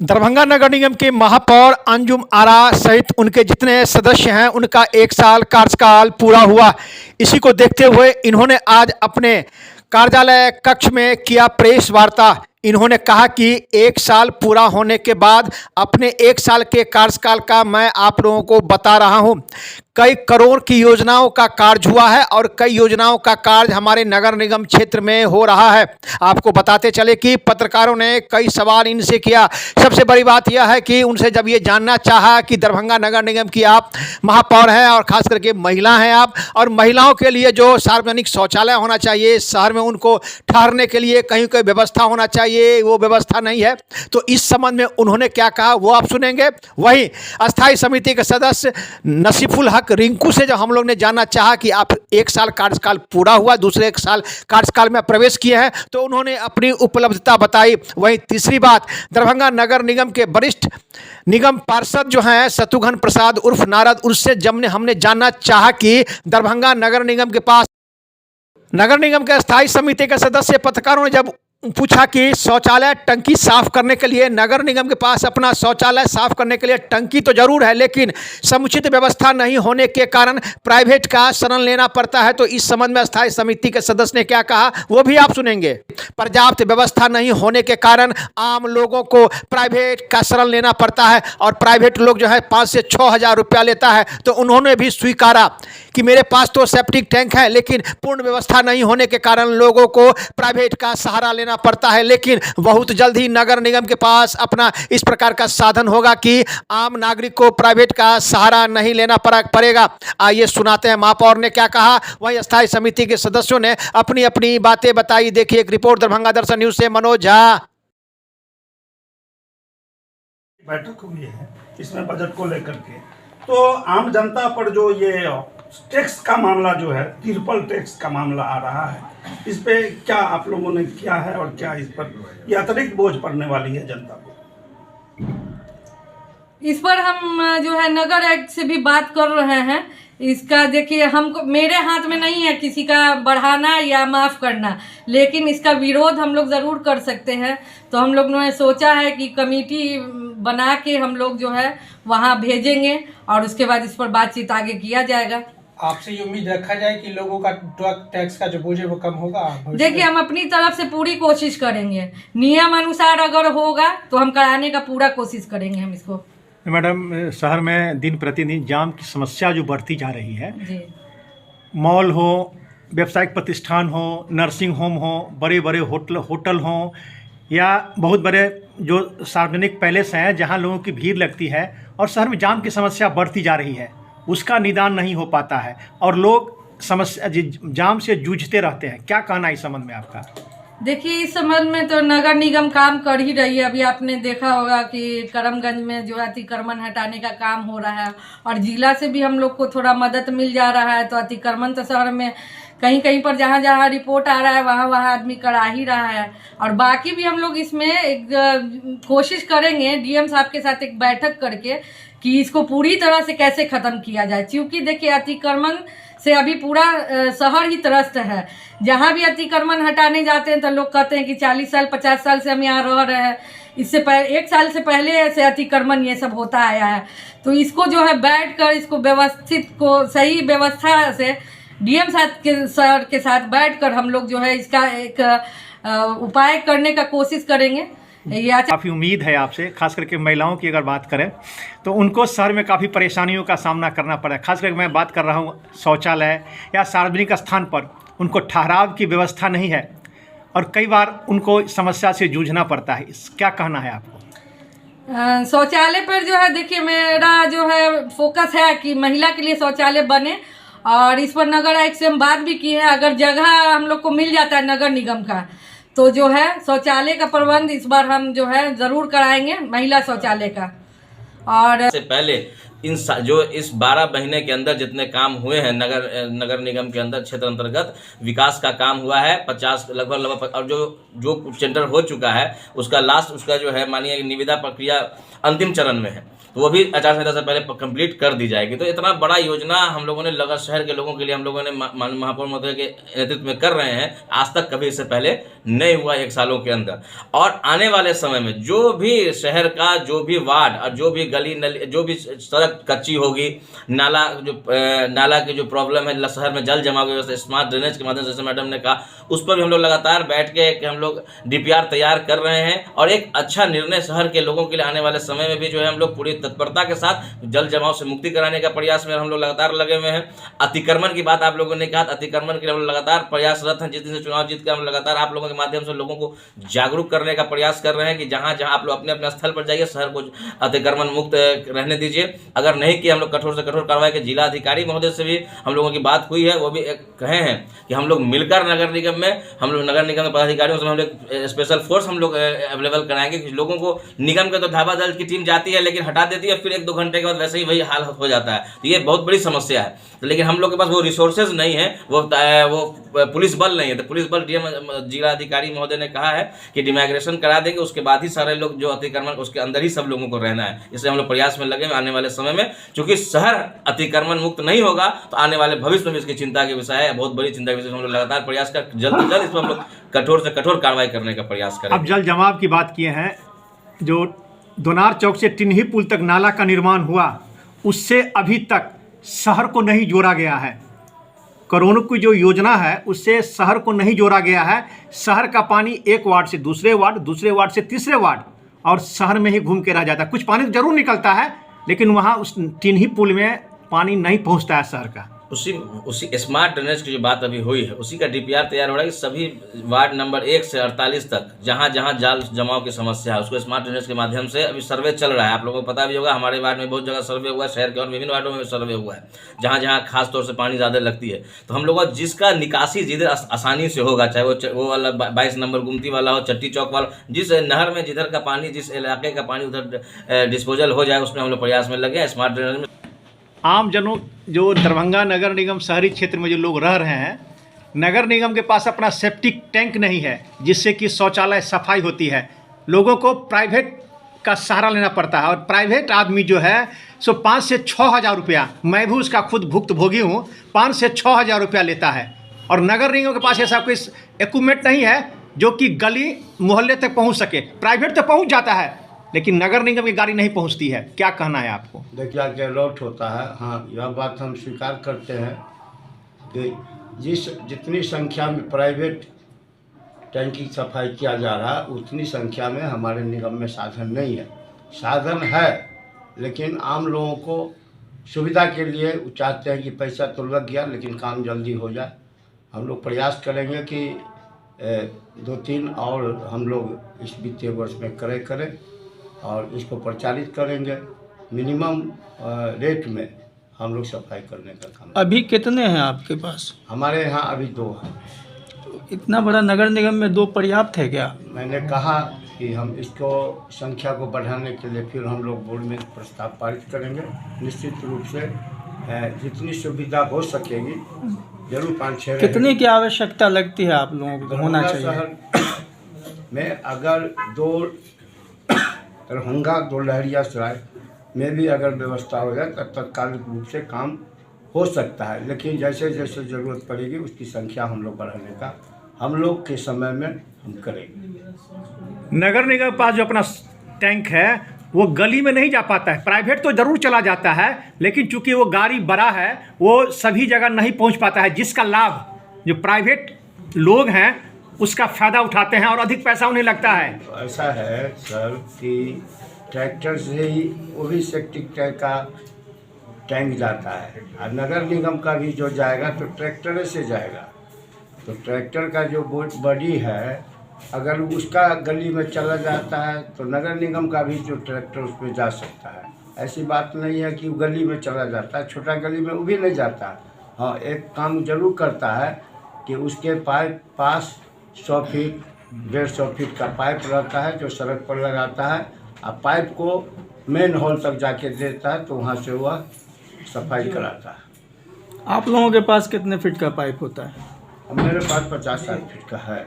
दरभंगा नगर निगम के महापौर अंजुम आरा सहित उनके जितने सदस्य हैं उनका 1 साल कार्यकाल पूरा हुआ। इसी को देखते हुए इन्होंने आज अपने कार्यालय कक्ष में किया प्रेस वार्ता। इन्होंने कहा कि 1 साल पूरा होने के बाद अपने 1 साल के कार्यकाल का मैं आप लोगों को बता रहा हूं। कई करोड़ की योजनाओं का कार्य हुआ है और कई योजनाओं का कार्य हमारे नगर निगम क्षेत्र में हो रहा है। आपको बताते चले कि पत्रकारों ने कई सवाल इनसे किया। सबसे बड़ी बात यह है कि उनसे जब ये जानना चाहा कि दरभंगा नगर निगम की आप महापौर हैं और खास करके महिला हैं आप, और महिलाओं के लिए जो सार्वजनिक शौचालय होना चाहिए, शहर में उनको ठहरने के लिए कहीं कोई व्यवस्था होना चाहिए, वो व्यवस्था नहीं है। तो इस संबंध में उन्होंने क्या कहा वो आप सुनेंगे। वहीं अस्थायी समिति के सदस्य नसीफुल हक रिंकू से जब हम लोग ने जानना चाहा कि आप 1 साल कार्यकाल पूरा हुआ, दूसरे 1 साल कार्यकाल में प्रवेश किए हैं, तो उन्होंने अपनी उपलब्धता बताई। वहीं तीसरी बात, दरभंगा नगर निगम के वरिष्ठ निगम पार्षद जो हैं शत्रुघ्न प्रसाद उर्फ नारद, उससे जब हमने जानना चाहा कि दरभंगा नगर निगम के पास नगर निगम के अस्थायी समिति के सदस्य पत्रकारों ने जब पूछा कि शौचालय टंकी साफ करने के लिए नगर निगम के पास अपना शौचालय साफ करने के लिए टंकी तो जरूर है, लेकिन समुचित व्यवस्था नहीं होने के कारण प्राइवेट का शरण लेना पड़ता है। तो इस संबंध में अस्थायी समिति के सदस्य ने क्या कहा वो भी आप सुनेंगे। पर्याप्त व्यवस्था नहीं होने के कारण आम लोगों को प्राइवेट का शरण लेना पड़ता है और प्राइवेट लोग जो है 5 से 6 हज़ार रुपया लेता है। तो उन्होंने भी स्वीकारा कि मेरे पास तो सेप्टिक टैंक है, लेकिन पूर्ण व्यवस्था नहीं होने के कारण लोगों को प्राइवेट का सहारा लेना पड़ता है। लेकिन बहुत जल्द ही नगर निगम के पास अपना इस प्रकार का साधन होगा कि आम नागरिक को प्राइवेट का सहारा नहीं लेना पड़ेगा। आइए सुनाते हैं महापौर ने क्या कहा। वहीं अस्थायी समिति के सदस्यों ने अपनी अपनी बातें बताई। देखिए एक रिपोर्ट दरभंगा दर्शन न्यूज से मनोज झा। बैठक हुई है इसमें बजट को लेकर के, तो आम जनता पर जो ये टैक्स का मामला जो है, ट्रिपल टैक्स का मामला आ रहा है, इस पे क्या आप लोगों ने किया है और क्या इस पर ये अतिरिक्त बोझ पड़ने वाली है जनता को? इस पर हम जो है नगर एक्ट से भी बात कर रहे हैं। इसका देखिए, हमको मेरे हाथ में नहीं है किसी का बढ़ाना या माफ़ करना, लेकिन इसका विरोध हम लोग ज़रूर कर सकते हैं। तो हम लोग ने सोचा है कि कमेटी बना के हम लोग जो है वहाँ भेजेंगे और उसके बाद इस पर बातचीत आगे किया जाएगा। आपसे ये उम्मीद रखा जाए कि लोगों का टैक्स का जो बोझ है वो कम होगा? देखिए, हम अपनी तरफ से पूरी कोशिश करेंगे, नियम अनुसार अगर होगा तो हम कराने का पूरा कोशिश करेंगे हम इसको। मैडम, शहर में दिन प्रतिदिन जाम की समस्या जो बढ़ती जा रही है जी। मॉल हो, व्यावसायिक प्रतिष्ठान हो, नर्सिंग होम हो, बड़े बड़े होटल हो या बहुत बड़े जो सार्वजनिक पैलेस हैं जहां लोगों की भीड़ लगती है, और शहर में जाम की समस्या बढ़ती जा रही है, उसका निदान नहीं हो पाता है और लोग समस्या जाम से जूझते रहते हैं। क्या कहना है इस संबंध में आपका? देखिए, इस संबंध में तो नगर निगम काम कर ही रही है। अभी आपने देखा होगा कि करमगंज में जो है अतिक्रमण हटाने का काम हो रहा है और जिला से भी हम लोग को थोड़ा मदद मिल जा रहा है। तो अतिक्रमण तो शहर में कहीं कहीं पर जहाँ जहाँ रिपोर्ट आ रहा है वहाँ वहाँ आदमी करा ही रहा है। और बाकी भी हम लोग इसमें एक कोशिश करेंगे डीएम साहब के साथ एक बैठक करके कि इसको पूरी तरह से कैसे ख़त्म किया जाए। क्योंकि देखिए, अतिक्रमण से अभी पूरा शहर ही त्रस्त है। जहाँ भी अतिक्रमण हटाने जाते हैं तो लोग कहते हैं कि 40 साल 50 साल से हम यहाँ रह रहे हैं, इससे 1 साल से पहले से अतिक्रमण ये सब होता आया है। तो इसको जो है बैठकर इसको व्यवस्थित को सही व्यवस्था से डीएम सर के साथ बैठकर हम लोग जो है इसका एक उपाय करने का कोशिश करेंगे। काफ़ी उम्मीद है आपसे, खास करके महिलाओं की अगर बात करें तो उनको शहर में काफ़ी परेशानियों का सामना करना पड़ा है। खास करके मैं बात कर रहा हूँ शौचालय या सार्वजनिक स्थान पर उनको ठहराव की व्यवस्था नहीं है और कई बार उनको समस्या से जूझना पड़ता है। क्या कहना है आपको? शौचालय पर जो है, देखिए मेरा जो है फोकस है कि महिला के लिए शौचालय बने और इस पर नगर आयुक्त से हम बात भी की है। अगर जगह हम लोग को मिल जाता है नगर निगम का तो जो है शौचालय का प्रबंध इस बार हम जो है ज़रूर कराएंगे, महिला शौचालय का। और से पहले जो इस 12 महीने के अंदर जितने काम हुए हैं नगर निगम के अंदर क्षेत्र अंतर्गत विकास का काम हुआ है 50 लगभग, और जो सेंटर हो चुका है उसका जो है मानिए निविदा प्रक्रिया अंतिम चरण में है। तो वो भी आचार संहिता से पहले कंप्लीट कर दी जाएगी। तो इतना बड़ा योजना हम लोगों ने नगर शहर के लोगों के लिए हम लोगों ने महापौर महोदय के नेतृत्व में कर रहे हैं, आज तक कभी इससे पहले नहीं हुआ 1 सालों के अंदर। और आने वाले समय में जो भी शहर का जो भी वार्ड और जो भी गली नली, जो भी सड़क कच्ची होगी, नाला की जो प्रॉब्लम है, शहर में जल जमाव की व्यवस्था, स्मार्ट ड्रेनेज के माध्यम से, जैसे मैडम ने कहा, उस पर भी हम लोग लगातार बैठ के हम लोग DPR तैयार कर रहे हैं। और एक अच्छा निर्णय शहर के लोगों के लिए आने वाले समय में भी जो है हम लोग पूरी तत्परता के साथ जल जमाव से मुक्ति कराने का प्रयास में हम लोग लगातार लगे हुए हैं। अतिक्रमण की बात आप लोगों ने कहा, अतिक्रमण के लिए हम लोग लगातार प्रयासरत हैं। जिस दिन से चुनाव जीत के हम लगातार आप लोगों के माध्यम से लोगों को जागरूक करने का प्रयास कर रहे हैं कि जहां जहां आप लोग अपने अपने स्थल पर जाइए, शहर को अतिक्रमण मुक्त रहने दीजिए। अगर नहीं किया हम लोग कठोर से कठोर कार्रवाई के जिला अधिकारी महोदय से भी हम लोगों की बात हुई है, वो भी कहे हैं कि हम लोग मिलकर नगर निगम में, हम लोग नगर निगम के पदाधिकारियों से हम लोग स्पेशल फोर्स हम लोग अवेलेबल कराएंगे कि लोगों को निगम के तो धावा दल की टीम जाती है लेकिन हटा देती है, फिर 1-2 घंटे के बाद वैसे ही वही हाल हो जाता है। तो ये बहुत बड़ी समस्या है। तो लेकिन हम लोग के पास वो रिसोर्सेज नहीं है, वो पुलिस बल नहीं है। तो पुलिस बल डीएम जिला अधिकारी महोदय ने कहा है कि डिमाइग्रेशन करा देंगे, उसके बाद ही सारे लोग जो अतिक्रमण उसके अंदर ही सब लोगों को रहना है। इसलिए हम लोग प्रयास में लगे आने वाले समय में, चूंकि शहर अतिक्रमण मुक्त नहीं होगा तो आने वाले भविष्य में भी इसकी चिंता के विषय है, बहुत बड़ी चिंता के विषय। हम लोग लगातार प्रयास कर जल्द से जल्द इस पर हम लोग कठोर से कठोर कार्रवाई करने का प्रयास करें। अब जल जमाव की बात किए हैं, जो दोनार चौक से टिन्ही पुल तक नाला का निर्माण हुआ, उससे अभी तक शहर को नहीं जोड़ा गया है। करोड़ों की जो योजना है उससे शहर को नहीं जोड़ा गया है। शहर का पानी एक वार्ड से दूसरे वार्ड, दूसरे वार्ड से तीसरे वार्ड, और शहर में ही घूम के रह जाता है। कुछ पानी जरूर निकलता है लेकिन वहाँ उस टिन्ही पुल में पानी नहीं पहुँचता है शहर का। उसी स्मार्ट ड्रेनेज की जो बात अभी हुई है, उसी का DPR तैयार हो रहा है कि सभी वार्ड नंबर 1 से 48 तक जहां जहां जाल जमाव की समस्या है उसको स्मार्ट ड्रेनेज के माध्यम से अभी सर्वे चल रहा है। आप लोगों को पता भी होगा, हमारे वार्ड में बहुत जगह सर्वे हुआ है, शहर के और विभिन्न वार्डों में सर्वे हुआ है, जहां जहां खास तौर से पानी ज़्यादा लगती है। तो हम लोग जिसका निकासी जिधर आसानी से होगा, चाहे वो वाला 22 नंबर गुमती वाला हो, चट्टी चौक वाला, जिस नहर में जिधर का पानी, जिस इलाके का पानी उधर डिस्पोजल हो जाए, उसमें हम लोग प्रयास में लगे हैं। स्मार्ट ड्रेनेज में आम जनों, जो दरभंगा नगर निगम शहरी क्षेत्र में जो लोग रह रहे हैं, नगर निगम के पास अपना सेप्टिक टैंक नहीं है जिससे कि शौचालय सफाई होती है। लोगों को प्राइवेट का सहारा लेना पड़ता है, और प्राइवेट आदमी जो है सो 5 से 6 हज़ार रुपया, मैं भी उसका खुद भुक्तभोगी हूँ, 5 से 6 हज़ार रुपया लेता है। और नगर निगम के पास ऐसा कोई इक्विपमेंट नहीं है जो कि गली मोहल्ले तक पहुँच सके। प्राइवेट तो पहुँच जाता है लेकिन नगर निगम की गाड़ी नहीं पहुंचती है। क्या कहना है आपको? देखिए, गैरलॉट होता है। हाँ, यह बात हम स्वीकार करते हैं कि जितनी संख्या में प्राइवेट टैंक की सफाई किया जा रहा है, उतनी संख्या में हमारे निगम में साधन नहीं है। साधन है लेकिन आम लोगों को सुविधा के लिए चाहते हैं कि पैसा तो लग गया लेकिन काम जल्दी हो जाए। हम लोग प्रयास करेंगे कि 2-3 और हम लोग इस वित्तीय वर्ष में करें और इसको प्रचारित करेंगे। मिनिमम रेट में हम लोग सफाई करने का काम। अभी कितने हैं आपके पास? हमारे यहाँ अभी 2 हैं। इतना बड़ा नगर निगम में 2 पर्याप्त है क्या? मैंने कहा कि हम इसको संख्या को बढ़ाने के लिए फिर हम लोग बोर्ड में प्रस्ताव पारित करेंगे। निश्चित रूप से जितनी सुविधा हो सकेगी जरूर 5-6। कितने की आवश्यकता लगती है आप लोगों को होना चाहिए? शहर में अगर 2 दरभंगा, 2 लहरियासराय में भी अगर व्यवस्था हो जाए तो तत्कालिक रूप से काम हो सकता है। लेकिन जैसे जैसे ज़रूरत पड़ेगी उसकी संख्या हम लोग बढ़ाने का हम लोग के समय में हम करेंगे। नगर निगम के पास जो अपना टैंक है वो गली में नहीं जा पाता है। प्राइवेट तो ज़रूर चला जाता है लेकिन चूंकि वो गाड़ी बड़ा है वो सभी जगह नहीं पहुंच पाता है, जिसका लाभ जो प्राइवेट लोग हैं उसका फ़ायदा उठाते हैं और अधिक पैसा उन्हें लगता है। तो ऐसा है सर कि ट्रैक्टर से ही वो भी सेप्टिक टैंक का टैंक जाता है, और नगर निगम का भी जो जाएगा तो ट्रैक्टर से जाएगा। तो ट्रैक्टर का जो बॉडी है अगर उसका गली में चला जाता है तो नगर निगम का भी जो ट्रैक्टर उसमें जा सकता है। ऐसी बात नहीं है कि वो गली में चला जाता है, छोटा गली में वो भी नहीं जाता। हाँ, एक काम जरूर करता है कि उसके पास 100 फीट 150 फीट का पाइप रहता है जो सड़क पर लगाता है, और पाइप को मेन हॉल तक जाके देता है तो वहाँ से वह सफाई कराता है। आप लोगों के पास कितने फीट का पाइप होता है? अब मेरे पास 50-60 फीट का है।